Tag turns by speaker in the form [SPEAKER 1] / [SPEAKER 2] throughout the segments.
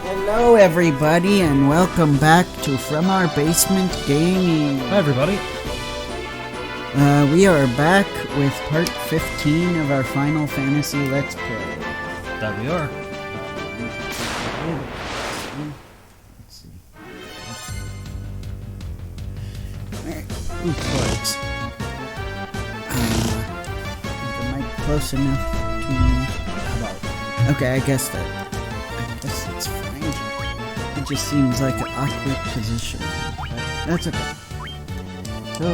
[SPEAKER 1] Hello everybody and welcome back to From Our Basement Gaming.
[SPEAKER 2] Hi everybody.
[SPEAKER 1] We are back with part 15 of our Final Fantasy Let's Play.
[SPEAKER 2] That we are.
[SPEAKER 1] Let's see. Alright. Ooh, close. Is the mic close enough to me? How about? Okay, I guess it's fine. It just seems like an awkward position. But that's okay. So,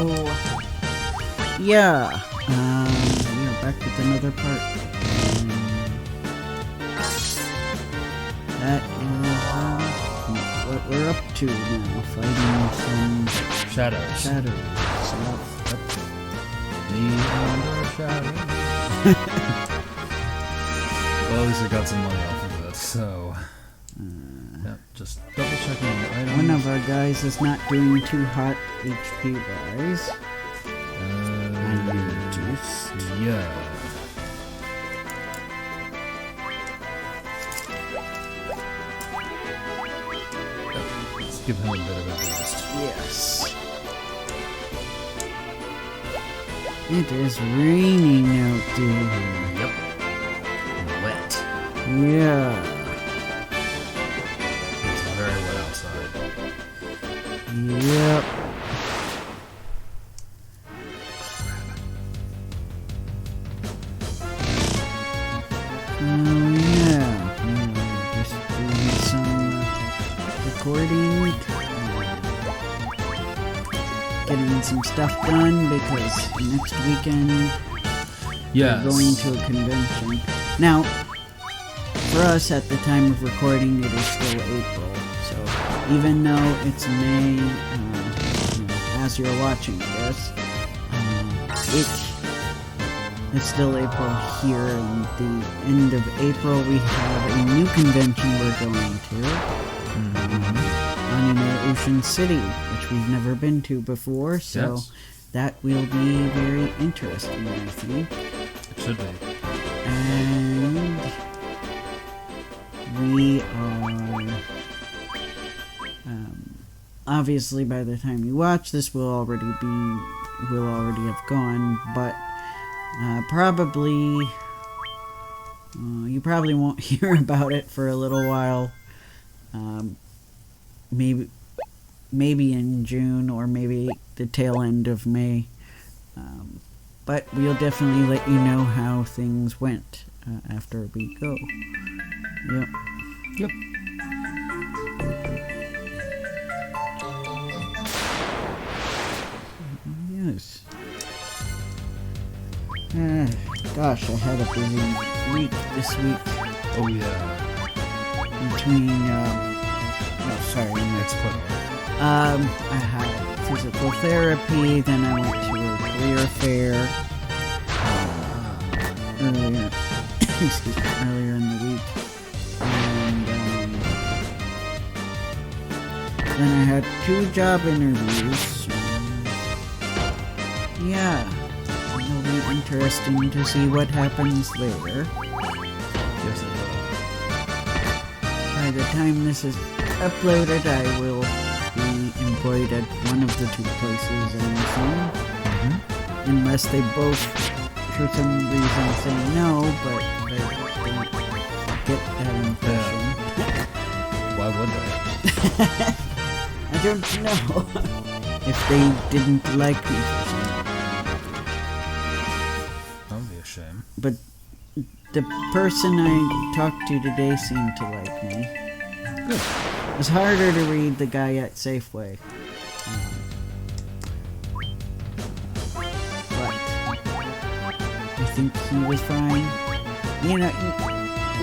[SPEAKER 1] yeah. We are back with another part. That is what we're up to now. Fighting some
[SPEAKER 2] Shadows.
[SPEAKER 1] So,
[SPEAKER 2] The shadows. Well, at least I got some money off of this, so... yeah, just double checking the items.
[SPEAKER 1] one of our guys is not doing too hot HP-wise.
[SPEAKER 2] Yeah. Let's give him a bit of a boost.
[SPEAKER 1] Yes. It is raining out there.
[SPEAKER 2] Yep. Wet.
[SPEAKER 1] Yeah.
[SPEAKER 2] It's very wet outside.
[SPEAKER 1] Yep. Oh yeah. Just doing some recording. Getting some stuff done because next weekend
[SPEAKER 2] Yes.
[SPEAKER 1] we're going to a convention. Now, for us at the time of recording, it is still April. So even though it's May, as you're watching this, it's still April here. And the end of April, we have a new convention we're going to. Ocean City, which we've never been to before, so
[SPEAKER 2] yes.
[SPEAKER 1] That will be very interesting, I think.
[SPEAKER 2] It should be.
[SPEAKER 1] And we are obviously by the time you watch this will already have gone, but probably you probably won't hear about it for a little while. Maybe in June or maybe the tail end of May. But we'll definitely let you know how things went after we go. Yep.
[SPEAKER 2] Yep.
[SPEAKER 1] Yes. Gosh, I had a busy week this week.
[SPEAKER 2] Oh yeah.
[SPEAKER 1] Between,
[SPEAKER 2] Next part.
[SPEAKER 1] I had physical therapy, then I went to a career fair earlier in the week, and then I had 2 job interviews. Yeah, it'll be interesting to see what happens there.
[SPEAKER 2] Yes, it will.
[SPEAKER 1] By the time this is uploaded, I will be employed at one of the 2 places I'm assuming. Unless they both, for some reason, say no, but I don't get that impression.
[SPEAKER 2] Why would they?
[SPEAKER 1] I don't know. If they didn't like me for some reason.
[SPEAKER 2] That would be a shame.
[SPEAKER 1] But the person I talked to today seemed to like me.
[SPEAKER 2] Good.
[SPEAKER 1] It was harder to read the guy at Safeway. But I think he was fine. You know,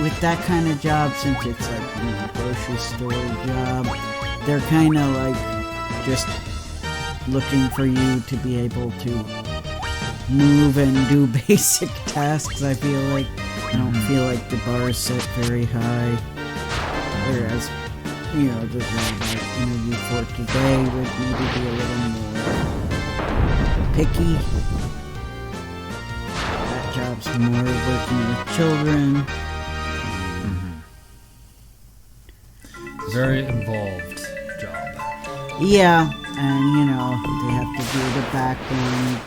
[SPEAKER 1] with that kind of job, since it's like, a grocery store job, they're kind of like just looking for you to be able to move and do basic tasks. I feel like I don't feel like the bar is set very high. Whereas, the job I interviewed for today would maybe be a little more picky. That job's more working with children.
[SPEAKER 2] Very involved job.
[SPEAKER 1] Yeah, and you know, they have to do the background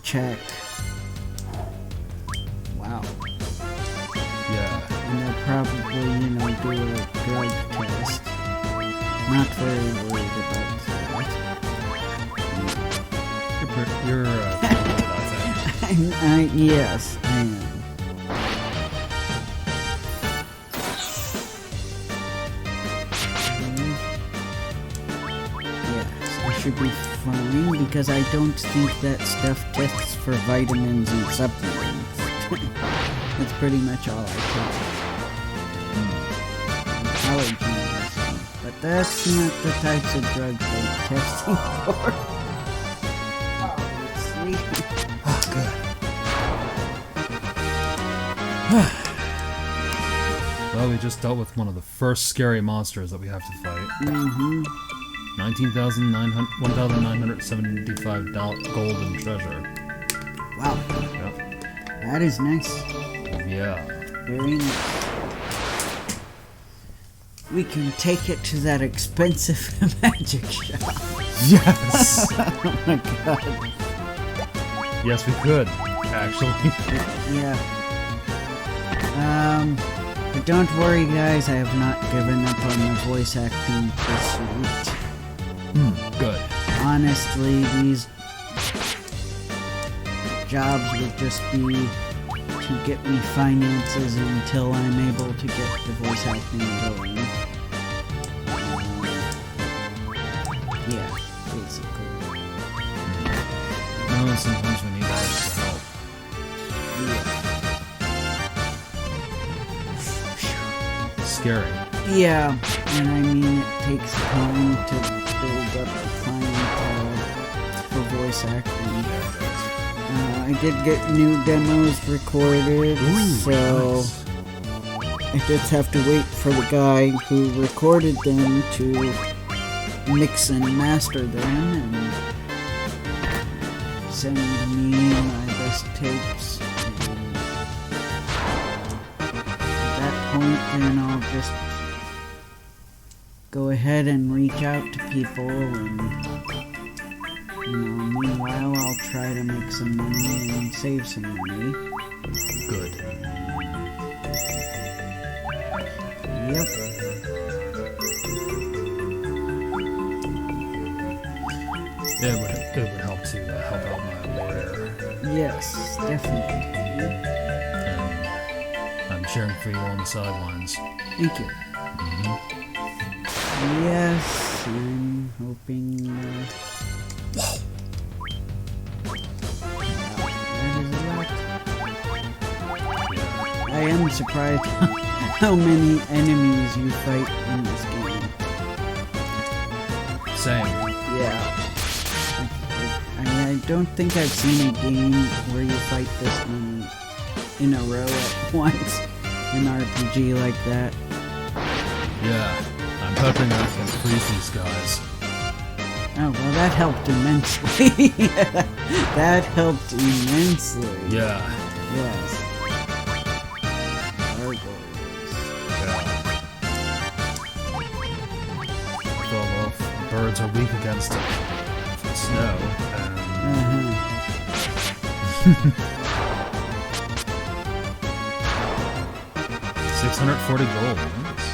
[SPEAKER 1] check. Wow.
[SPEAKER 2] Yeah.
[SPEAKER 1] And they'll probably, you know, do a drug test. Not very worried about that.
[SPEAKER 2] You're about that.
[SPEAKER 1] Yes, I am. Should be fine because I don't think that stuff tests for vitamins and supplements. That's pretty much all I take. Allergy medicine. But that's not the types of drugs they're testing for. Obviously.
[SPEAKER 2] Oh, good. Well, we just dealt with one of the first scary monsters that we have to fight.
[SPEAKER 1] Mm-hmm.
[SPEAKER 2] $1,975 gold and treasure.
[SPEAKER 1] Wow.
[SPEAKER 2] Yep.
[SPEAKER 1] That is nice.
[SPEAKER 2] Yeah.
[SPEAKER 1] Very nice. We can take it to that expensive magic shop.
[SPEAKER 2] Yes!
[SPEAKER 1] Oh my god.
[SPEAKER 2] Yes, we could, actually.
[SPEAKER 1] Yeah. But don't worry, guys. I have not given up on the voice acting pursuit.
[SPEAKER 2] Good.
[SPEAKER 1] Honestly, these jobs would just be to get me finances until I'm able to get the voice acting going. Yeah, basically.
[SPEAKER 2] No, sometimes we need that extra help.
[SPEAKER 1] Yeah.
[SPEAKER 2] Scary.
[SPEAKER 1] Yeah, and I mean, it takes time to build up the clientele for voice acting. I did get new demos recorded, so I just have to wait for the guy who recorded them to mix and master them and send me my best tapes. And at that point, then I'll just go ahead and reach out to people, and you know, meanwhile I'll try to make some money and save some money.
[SPEAKER 2] Good.
[SPEAKER 1] Yep.
[SPEAKER 2] It would help to help out my lawyer.
[SPEAKER 1] Yes, definitely.
[SPEAKER 2] And I'm cheering for you on the sidelines.
[SPEAKER 1] Thank you. Yes, I'm hoping. Wow, that is a lot.
[SPEAKER 2] Yeah.
[SPEAKER 1] I am surprised how many enemies you fight in this game.
[SPEAKER 2] Same.
[SPEAKER 1] Yeah. I mean, I don't think I've seen a game where you fight this many in a row at once. An RPG like that.
[SPEAKER 2] Yeah. I'm hoping I can freeze these guys.
[SPEAKER 1] Oh, well, that helped immensely. That helped immensely.
[SPEAKER 2] Yeah.
[SPEAKER 1] Yes. Gargoyles.
[SPEAKER 2] Well, birds are weak against snow. And 640 gold. Nice.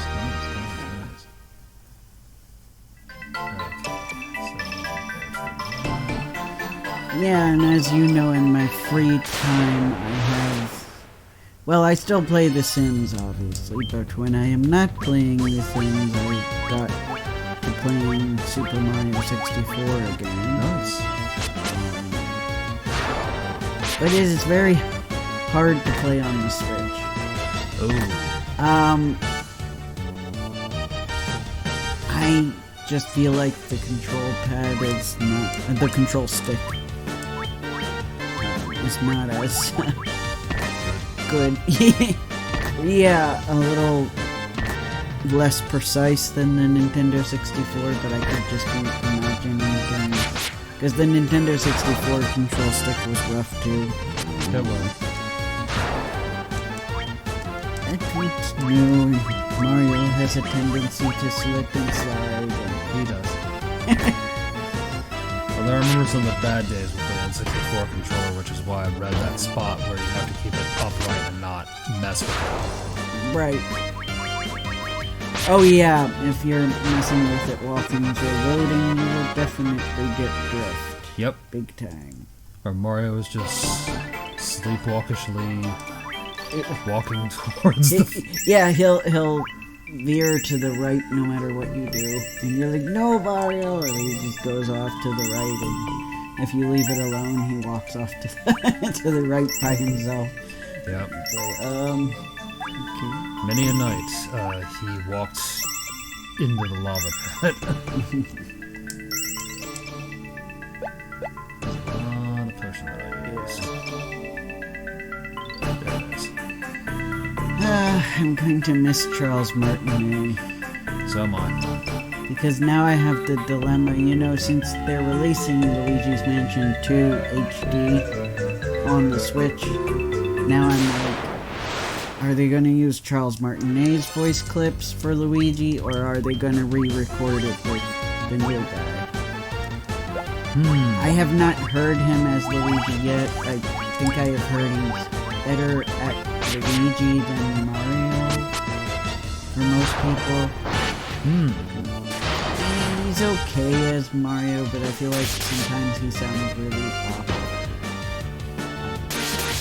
[SPEAKER 1] Yeah, and as you know, in my free time, I have... Well, I still play The Sims, obviously, but when I am not playing The Sims, I got to playing Super Mario 64 again.
[SPEAKER 2] Nice.
[SPEAKER 1] But it is very hard to play on the Switch.
[SPEAKER 2] Oh.
[SPEAKER 1] I just feel like the control pad is not... the control stick is not as good. Yeah, a little less precise than the Nintendo 64, but I could just keep imagining things. Because the Nintendo 64 control stick was rough too.
[SPEAKER 2] That was.
[SPEAKER 1] That isn't new, and Mario has a tendency to slip and slide.
[SPEAKER 2] He does. Although I remember some of the bad days with the N64 controller, which is why I read that spot where you have to keep it upright and not mess with it.
[SPEAKER 1] Right. Oh yeah, if you're messing with it while things are loading, you will definitely get drift.
[SPEAKER 2] Yep.
[SPEAKER 1] Big time.
[SPEAKER 2] Or Mario is just sleepwalkishly walking towards the...
[SPEAKER 1] Yeah, he'll veer to the right no matter what you do. And you're like, no, Mario! And he just goes off to the right, and if you leave it alone, he walks off to the, to the right by himself.
[SPEAKER 2] Yep.
[SPEAKER 1] So, okay.
[SPEAKER 2] Many a night, he walked into the lava pit. The potion that I used. There it is.
[SPEAKER 1] I'm going to miss Charles Martinet.
[SPEAKER 2] So am I.
[SPEAKER 1] Because now I have the dilemma, you know, since they're releasing Luigi's Mansion 2 HD on the Switch, now I'm like, are they going to use Charles Martinet's voice clips for Luigi, or are they going to re-record it with the new guy? I have not heard him as Luigi yet. I think I have heard he's better at Luigi than Mario, for most people. He's okay as Mario, but I feel like sometimes he sounds really awful.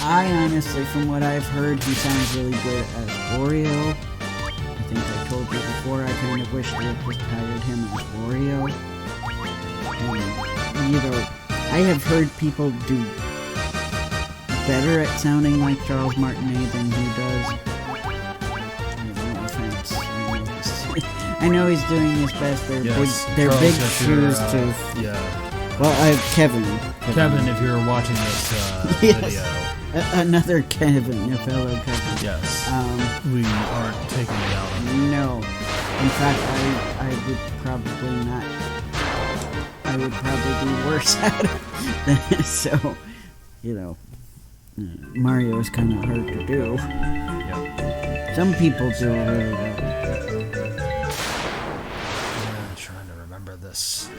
[SPEAKER 1] I honestly, from what I've heard, he sounds really good as Wario. I think I told you before, I kind of wish they had just hired him as Wario. And, you know, I have heard people do better at sounding like Charles Martinet than he does. No offense. I know he's doing his best. They're big shoes to...
[SPEAKER 2] Yeah.
[SPEAKER 1] Well, Kevin,
[SPEAKER 2] if you're watching this
[SPEAKER 1] yes.
[SPEAKER 2] video...
[SPEAKER 1] Another Kevin, a fellow Kevin.
[SPEAKER 2] Yes. We aren't taking it out on him.
[SPEAKER 1] No. In fact, I would probably not. I would probably be worse at it. So, you know, Mario is kind of hard to do.
[SPEAKER 2] Yep.
[SPEAKER 1] Some people do really well.
[SPEAKER 2] I'm trying to remember this.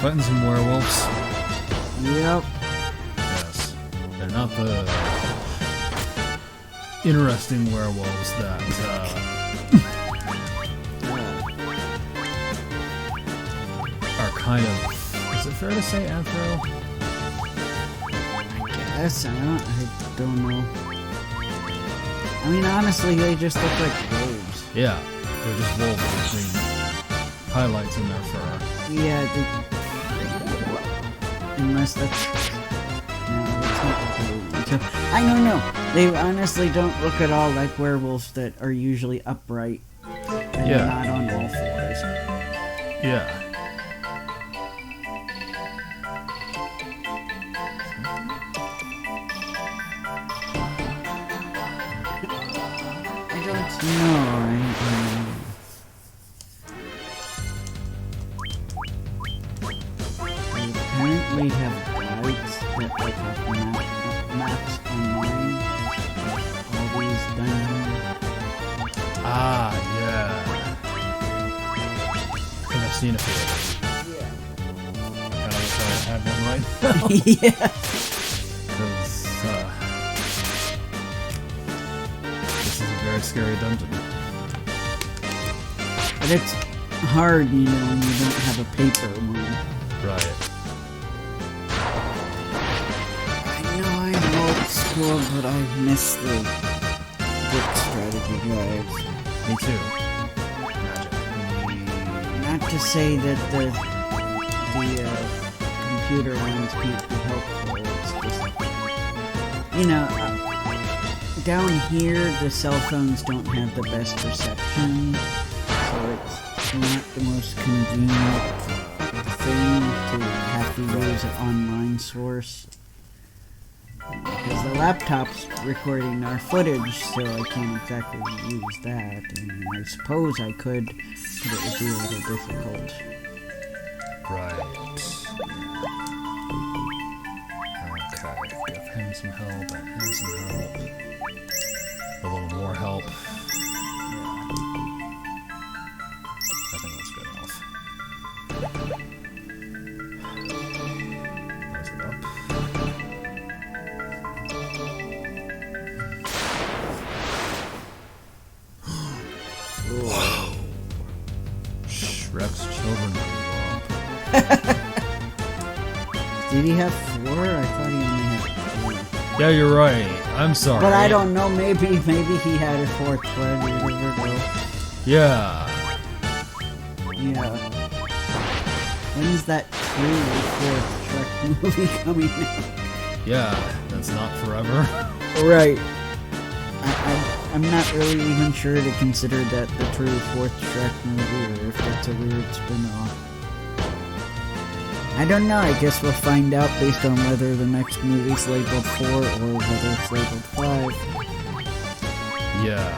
[SPEAKER 2] Fighting some werewolves.
[SPEAKER 1] Yep.
[SPEAKER 2] Yes. They're not the interesting werewolves that are kind of... Is it fair to say anthro?
[SPEAKER 1] I guess. I don't know. I mean, honestly, they just look like wolves.
[SPEAKER 2] Yeah. They're just wolves with green highlights in their fur.
[SPEAKER 1] Yeah, unless that's... No, that's not what I don't know. They honestly don't look at all like werewolves that are usually upright and not on all fours.
[SPEAKER 2] Yeah.
[SPEAKER 1] I don't know. We have guides that like have maps online. All these dungeons.
[SPEAKER 2] Ah, yeah. I think I've seen a few.
[SPEAKER 1] Yeah.
[SPEAKER 2] Kind of wish I had one right now.
[SPEAKER 1] Yeah.
[SPEAKER 2] Because this is a very scary dungeon.
[SPEAKER 1] But it's hard, you know, when you don't have a paper one.
[SPEAKER 2] Right.
[SPEAKER 1] School, but I miss the book strategy guides.
[SPEAKER 2] Me too.
[SPEAKER 1] Not to say that the computer ones can't be helpful. It's just, you know, down here the cell phones don't have the best reception, so it's not the most convenient thing to have to use an online source. because the laptop's recording our footage, so I can't exactly use that. And I suppose I could, but it would be a little difficult.
[SPEAKER 2] Right. Okay, give him some help, and him some help. A little more help. I think that's good enough. Close it up. Whoa. Shrek's children grew up.
[SPEAKER 1] Did he have 4? I thought he only had 3.
[SPEAKER 2] Yeah, you're right. I'm sorry.
[SPEAKER 1] But I don't know. Maybe he had a 4th one. You never know.
[SPEAKER 2] Yeah.
[SPEAKER 1] Yeah. When's that true 4th Shrek movie coming out?
[SPEAKER 2] Yeah, that's not forever.
[SPEAKER 1] Right. I'm not really even sure to consider that the true 4th Shrek movie, or if that's a weird spin-off. I don't know. I guess we'll find out based on whether the next movie's labeled 4 or whether it's labeled 5.
[SPEAKER 2] Yeah.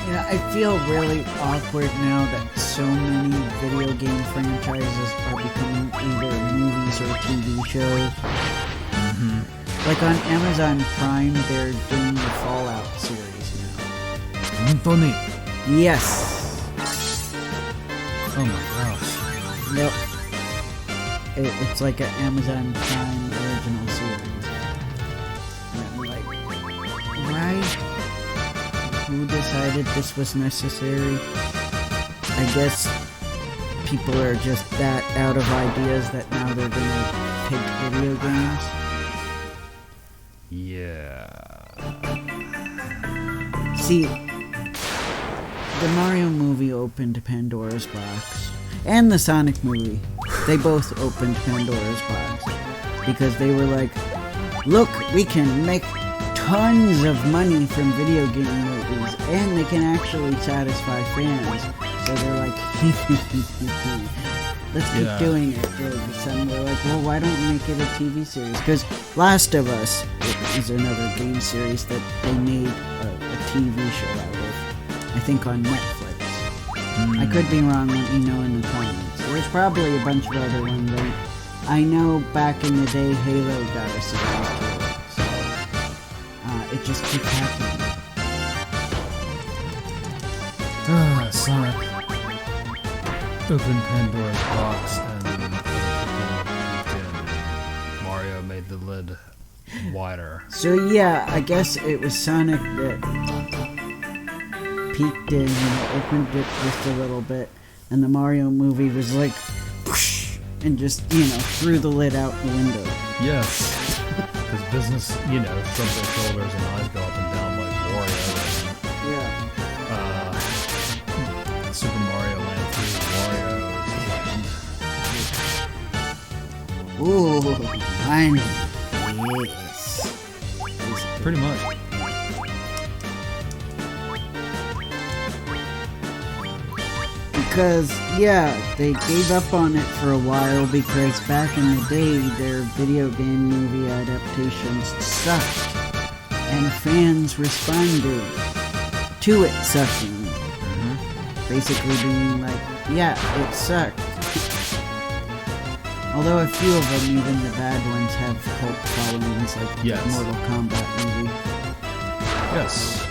[SPEAKER 1] Yeah, I feel really awkward now that so many video game franchises are becoming either movies or TV shows.
[SPEAKER 2] Mm-hmm.
[SPEAKER 1] Like on Amazon Prime, they're doing the Fallout series now.
[SPEAKER 2] Funny.
[SPEAKER 1] Yes.
[SPEAKER 2] Oh my gosh.
[SPEAKER 1] Yep. It's like an Amazon Prime original series. And I'm like, why? Who decided this was necessary? I guess people are just that out of ideas that now they're gonna take video games.
[SPEAKER 2] Yeah.
[SPEAKER 1] See, the Mario movie opened Pandora's box. And the Sonic movie. They both opened Pandora's box. Because they were like, look, we can make tons of money from video game movies. And they can actually satisfy fans. So they're like, let's keep doing it. And we're like, well, why don't we make it a TV series? Because Last of Us is another game series that they made a TV show out of. I think on Netflix. I could be wrong, let me know in the comments. There's probably a bunch of other ones. I know back in the day Halo got a series to it. So, it just keeps happening.
[SPEAKER 2] Sonic opened Pandora's box and Mario made the lid wider.
[SPEAKER 1] So yeah, I guess it was Sonic that peeked in and opened it just a little bit, and the Mario movie was like, whoosh, and just, threw the lid out the window.
[SPEAKER 2] Yes, because business, shrugged their shoulders and eyes go up and down like Wario.
[SPEAKER 1] Yeah.
[SPEAKER 2] Super Mario Land 3 Wario
[SPEAKER 1] Ooh, finally. Yes.
[SPEAKER 2] pretty much.
[SPEAKER 1] Because, yeah, they gave up on it for a while because back in the day, their video game movie adaptations sucked. And fans responded to it sucking. Basically being like, yeah, it sucked. Although a few of them, even the bad ones, have cult followings, like the Mortal Kombat movie.
[SPEAKER 2] Yes.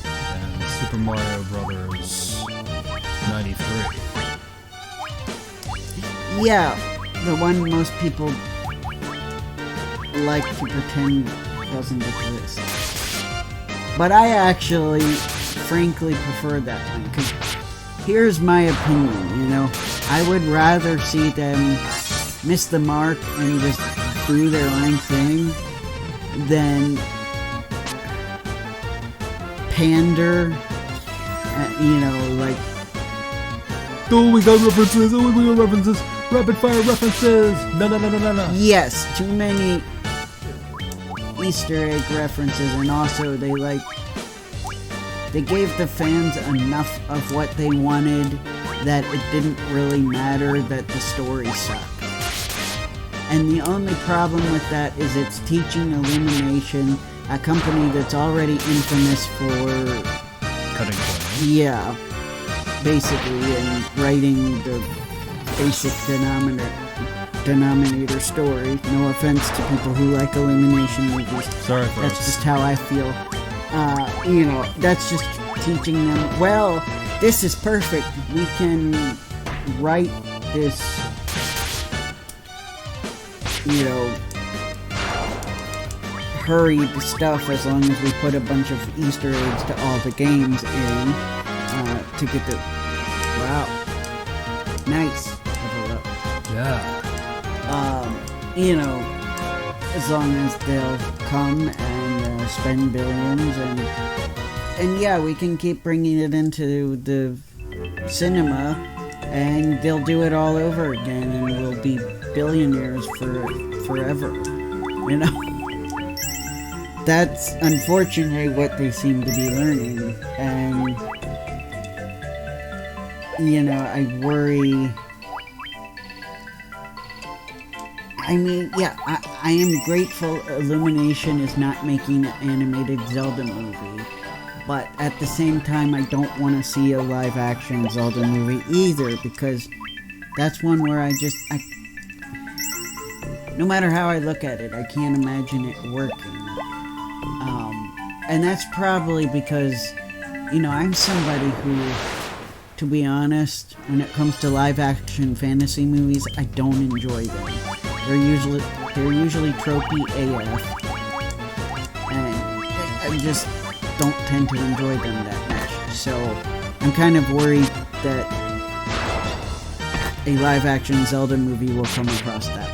[SPEAKER 2] And Super Mario Brothers 93.
[SPEAKER 1] Yeah, the one most people like to pretend doesn't exist. But I actually, frankly, prefer that one, because here's my opinion, I would rather see them miss the mark and just do their own thing than pander, like,
[SPEAKER 2] oh, we got references, rapid fire references, no.
[SPEAKER 1] Yes, too many Easter egg references, and also they gave the fans enough of what they wanted that it didn't really matter that the story sucked. And the only problem with that is it's teaching Illumination, a company that's already infamous for
[SPEAKER 2] Cutting corners.
[SPEAKER 1] yeah, basically, and writing the basic denominator story. No offense to people who like Illumination movies.
[SPEAKER 2] Sorry, folks.
[SPEAKER 1] That's just how I feel. That's just teaching them, well, this is perfect. We can write this, hurried stuff as long as we put a bunch of Easter eggs to all the games in to get the... Wow. Nice. Level up.
[SPEAKER 2] Yeah.
[SPEAKER 1] As long as they'll come and spend billions and yeah, we can keep bringing it into the cinema and they'll do it all over again and we'll be billionaires forever. That's unfortunately what they seem to be learning, and I worry. I mean, yeah, I am grateful Illumination is not making an animated Zelda movie, but at the same time, I don't want to see a live-action Zelda movie either, because that's one where no matter how I look at it, I can't imagine it working. And that's probably because, I'm somebody who, to be honest, when it comes to live-action fantasy movies, I don't enjoy them. They're usually tropey AF, and I just don't tend to enjoy them that much. So I'm kind of worried that a live-action Zelda movie will come across that way.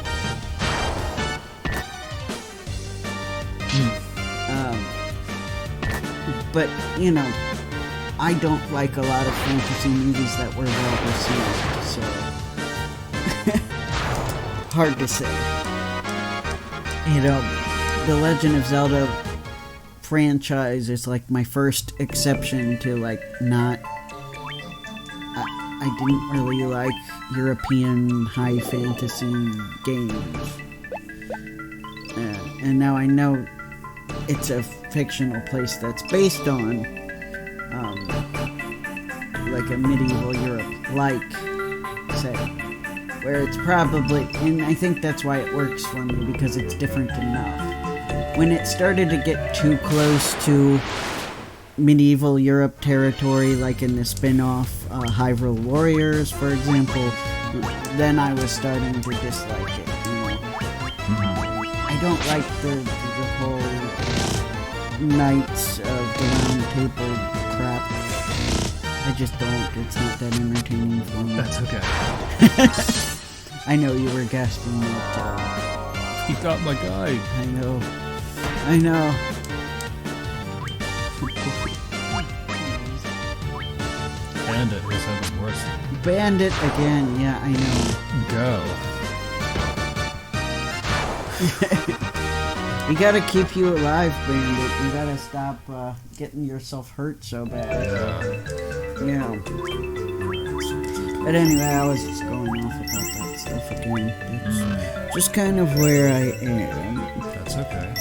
[SPEAKER 1] But, I don't like a lot of fantasy movies that were well received, so... hard to say. The Legend of Zelda franchise is like my first exception to not... I didn't really like European high fantasy games. And now I know it's a fictional place that's based on like a medieval Europe-like setting, where it's probably, and I think that's why it works for me, because it's different enough. When it started to get too close to medieval Europe territory, like in the spin-off Hyrule Warriors, for example, then I was starting to dislike it. I don't like the whole Knights of the Round Table crap. I just don't. It's not that entertaining for me.
[SPEAKER 2] That's okay.
[SPEAKER 1] I know you were gasping at
[SPEAKER 2] He got my guy.
[SPEAKER 1] I know.
[SPEAKER 2] Bandit was even worse.
[SPEAKER 1] Bandit again, yeah, I know.
[SPEAKER 2] Go.
[SPEAKER 1] We gotta keep you alive, Bandit. You gotta stop getting yourself hurt so bad. Yeah. But anyway, I was just going off about that stuff again. It's just kind of where I am.
[SPEAKER 2] That's okay.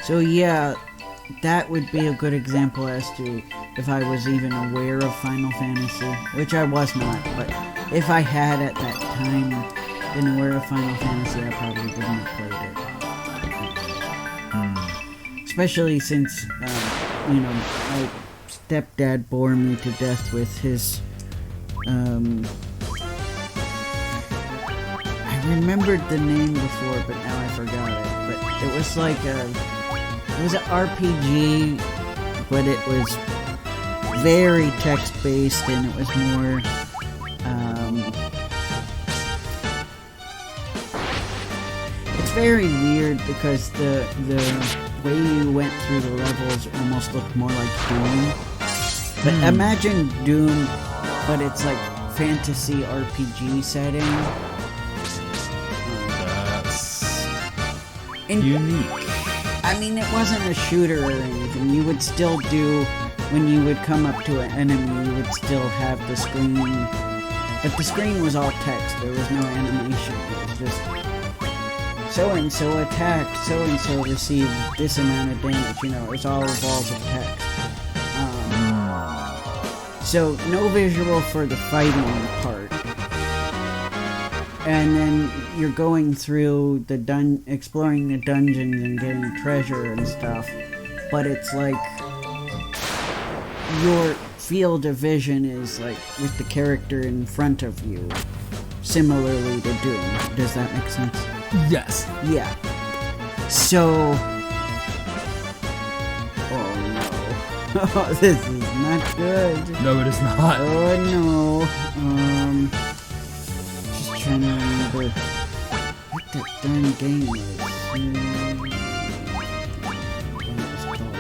[SPEAKER 1] So yeah, that would be a good example as to if I was even aware of Final Fantasy, which I was not, but if I had at that time been aware of Final Fantasy, I probably wouldn't have played it. Especially since, my stepdad bore me to death with his, I remembered the name before, but now I forgot it. But it was like it was an RPG, but it was very text-based, and it was more, it's very weird because the way you went through the levels almost looked more like Doom. But imagine Doom, but it's like fantasy RPG setting.
[SPEAKER 2] That's unique.
[SPEAKER 1] I mean, it wasn't a shooter or anything. You would still do, when you would come up to an enemy, you would still have the screen But the screen was all text. There was no animation. It was just so-and-so attacked, so-and-so received this amount of damage. You know, it was all balls of text. So no visual for the fighting part. And then you're going through the exploring the dungeons and getting treasure and stuff. But it's like your field of vision is like with the character in front of you, similarly to Doom. Does that make sense?
[SPEAKER 2] Yes.
[SPEAKER 1] Yeah. So, oh no, this is not good.
[SPEAKER 2] No, it is not.
[SPEAKER 1] Oh no. Just trying to remember what that darn game is. What it was called.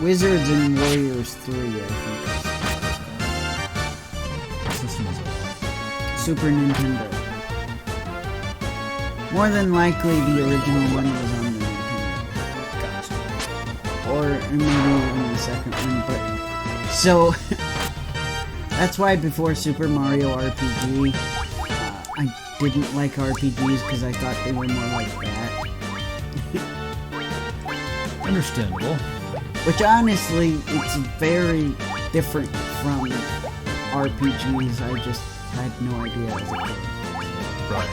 [SPEAKER 1] Wizards and Warriors 3, I think.
[SPEAKER 2] What's this one?
[SPEAKER 1] Super Nintendo. More than likely, the original one was on the Nintendo.
[SPEAKER 2] Gotcha.
[SPEAKER 1] Or maybe even the second one, but... So, that's why before Super Mario RPG, I didn't like RPGs because I thought they were more like that.
[SPEAKER 2] Understandable.
[SPEAKER 1] Which honestly, it's very different from RPGs. I just had no idea as a kid.
[SPEAKER 2] Right.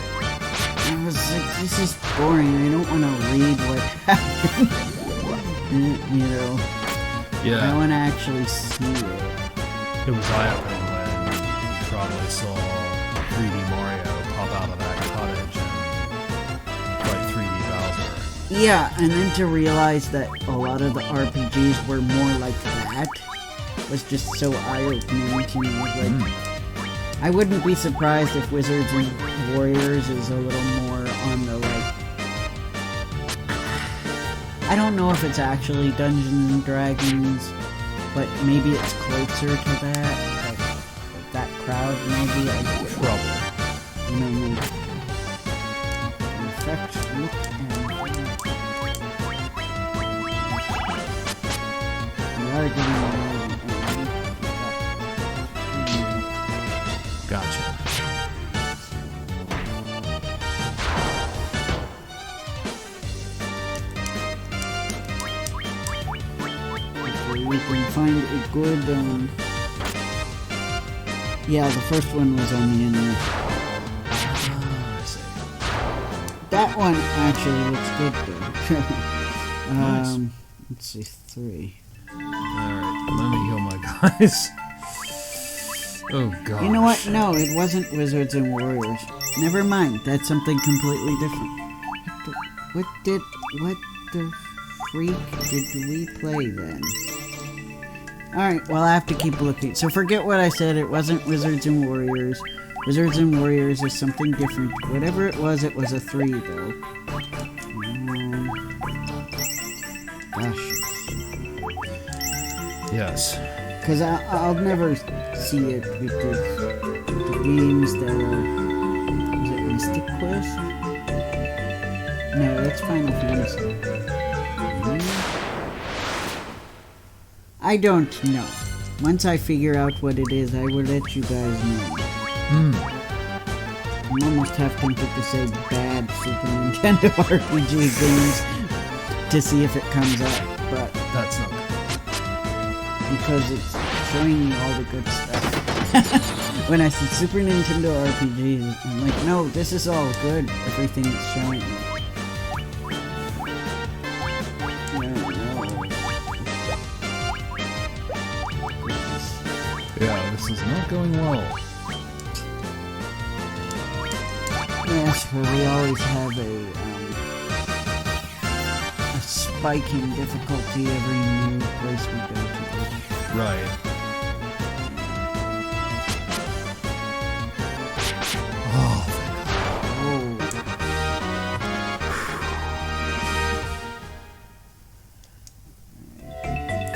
[SPEAKER 1] I was like, this is boring. I don't want to read what happened. You know?
[SPEAKER 2] Yeah.
[SPEAKER 1] I want to actually see it.
[SPEAKER 2] It was eye-opening when you probably saw 3D Mario pop out of that cottage and fight 3D Bowser.
[SPEAKER 1] Yeah, and then to realize that a lot of the RPGs were more like that was just so eye-opening to me. Like, I wouldn't be surprised if Wizards and Warriors is a little more on the, like... I don't know if it's actually Dungeons and Dragons, but maybe it's closer to that. Like that crowd, maybe.
[SPEAKER 2] Trouble.
[SPEAKER 1] You know, maybe. In fact, look and... We are getting...
[SPEAKER 2] Gotcha.
[SPEAKER 1] We can find a good, yeah, the first one was on the internet. That one actually looks good, though.
[SPEAKER 2] Nice.
[SPEAKER 1] Let's see, 3.
[SPEAKER 2] Alright, let me heal my guys. Oh, God.
[SPEAKER 1] You know what? No, it wasn't Wizards and Warriors. Never mind, that's something completely different. What the freak did we play then? Alright, well I have to keep looking. So forget what I said, it wasn't Wizards and Warriors. Wizards and Warriors is something different. Whatever it was a 3 though. Gosh.
[SPEAKER 2] Yes.
[SPEAKER 1] Because I'll never see it because the games that are... Was it Mystic Quest? No, that's Final Fantasy. I don't know. Once I figure out what it is, I will let you guys know. I'm almost half tempted to say bad Super Nintendo RPG games to see if it comes up, but
[SPEAKER 2] That's not good.
[SPEAKER 1] because it's showing me all the good stuff. When I said Super Nintendo RPGs, I'm like, no, this is all good. Everything it's showing me.
[SPEAKER 2] Yeah, this is not going well.
[SPEAKER 1] Yes, but we always have a spike in difficulty every new place we go to.
[SPEAKER 2] Right. Oh,
[SPEAKER 1] Oh.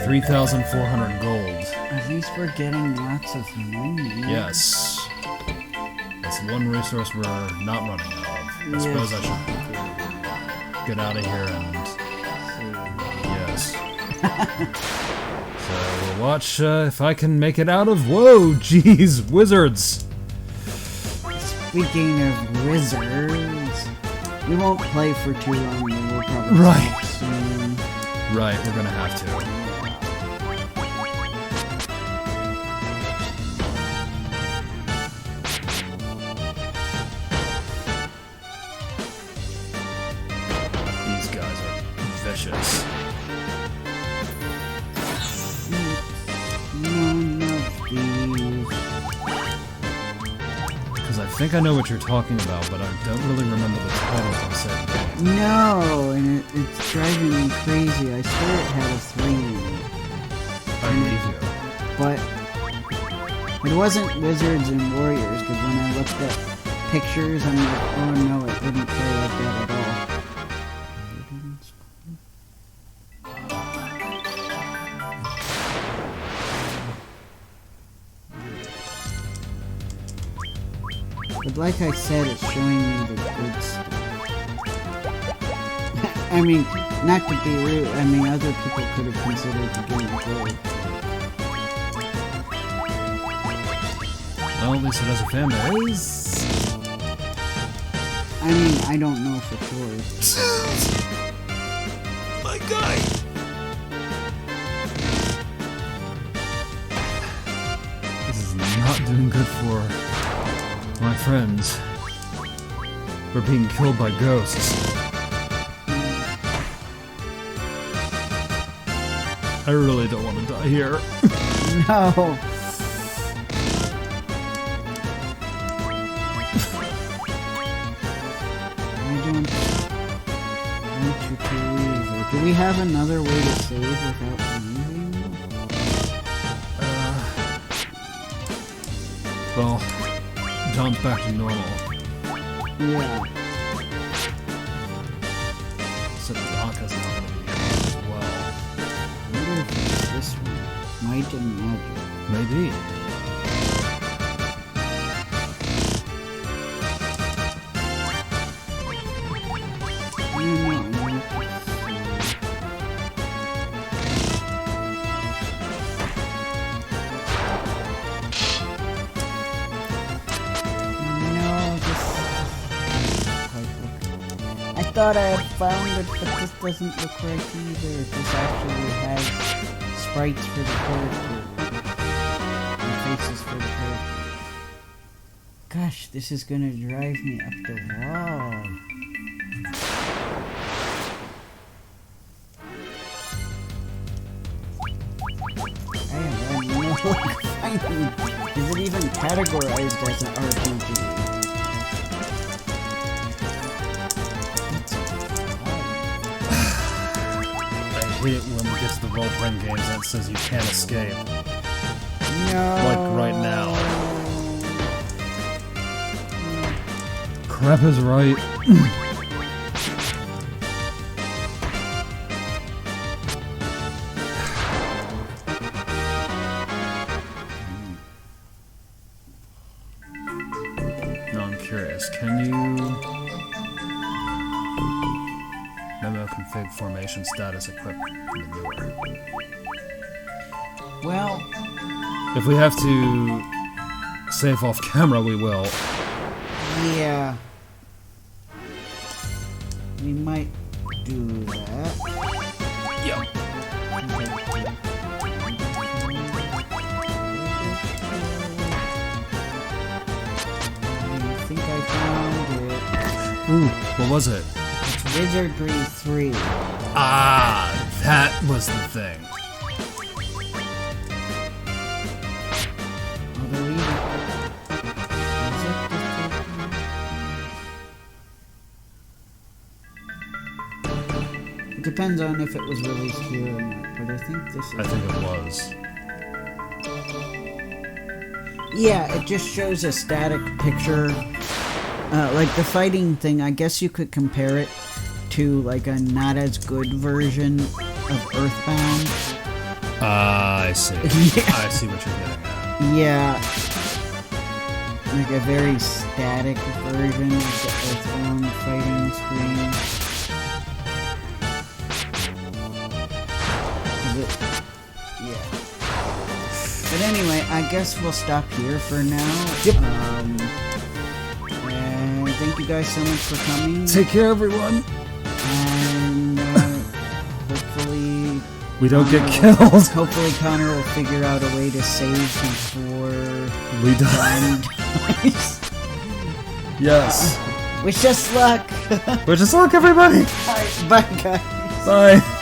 [SPEAKER 2] 3,400 gold.
[SPEAKER 1] At least we're getting lots of money.
[SPEAKER 2] Yes. That's one resource we're not running out of. I suppose I should get out of here and... Yes. So we'll watch if I can make it out of... Whoa, jeez, wizards!
[SPEAKER 1] Speaking of wizards, we won't play for too long. We'll probably
[SPEAKER 2] Right.
[SPEAKER 1] stop soon.
[SPEAKER 2] Right, we're gonna have to. These guys are vicious.
[SPEAKER 1] None of these.
[SPEAKER 2] Because I think I know what you're talking about, but I don't really remember the title of said game.
[SPEAKER 1] No, and it's driving me crazy. I swear it had a 3 in it.
[SPEAKER 2] I believe you.
[SPEAKER 1] But it wasn't Wizards and Warriors, because when I looked at pictures, I'm like, oh no, it wouldn't play like that at all. But like I said, it's showing me the good stuff. I mean, not to be rude, I mean, other people could have considered the game good.
[SPEAKER 2] Well, at least it has a fan base.
[SPEAKER 1] I mean, I don't know for sure.
[SPEAKER 2] My guy! This is not doing good for my friends. We're being killed by ghosts. I really don't want to die here.
[SPEAKER 1] No! I don't want you to leave. Or do we have another way to save without leaving?
[SPEAKER 2] Well, John's back to normal.
[SPEAKER 1] Yeah.
[SPEAKER 2] So the Aka's not going to be here as well.
[SPEAKER 1] I wonder if it's this one. Might and Magic.
[SPEAKER 2] Maybe.
[SPEAKER 1] I don't know. I thought I had found it, but this doesn't look right either. This actually has sprites for the character. And faces for the character. Gosh, this is gonna drive me up the wall. I have no luck finding. Is it even categorized as an RPG?
[SPEAKER 2] I hate it when we get to the role-playing games that says you can't escape.
[SPEAKER 1] No.
[SPEAKER 2] Like right now. Crap is right. No, I'm curious. Can you... Memo config formation status equipped manure.
[SPEAKER 1] Well,
[SPEAKER 2] If we have to save off camera, we will.
[SPEAKER 1] yeah. We might do that.
[SPEAKER 2] Yep.
[SPEAKER 1] I think I found it.
[SPEAKER 2] Ooh, what was it?
[SPEAKER 1] It's Wizardry 3.
[SPEAKER 2] Ah, that was the thing.
[SPEAKER 1] Although even... Is it the... It depends on if it was released here or not, but I think this is...
[SPEAKER 2] I think it was.
[SPEAKER 1] Yeah, it just shows a static picture. Like the fighting thing, I guess you could compare it to like a not as good version of Earthbound.
[SPEAKER 2] I see.
[SPEAKER 1] Yeah.
[SPEAKER 2] I see what you're getting at.
[SPEAKER 1] Yeah. Like a very static version of its own fighting screen. Yeah. But anyway, I guess we'll stop here for now.
[SPEAKER 2] Yep.
[SPEAKER 1] And thank you guys so much for coming.
[SPEAKER 2] Take care, everyone.
[SPEAKER 1] And hopefully
[SPEAKER 2] We don't get
[SPEAKER 1] Connor
[SPEAKER 2] killed.
[SPEAKER 1] Hopefully Connor will figure out a way to save before
[SPEAKER 2] We die.
[SPEAKER 1] dies.
[SPEAKER 2] Yes.
[SPEAKER 1] Wish us luck.
[SPEAKER 2] Wish us luck, everybody.
[SPEAKER 1] Bye guys.
[SPEAKER 2] Bye.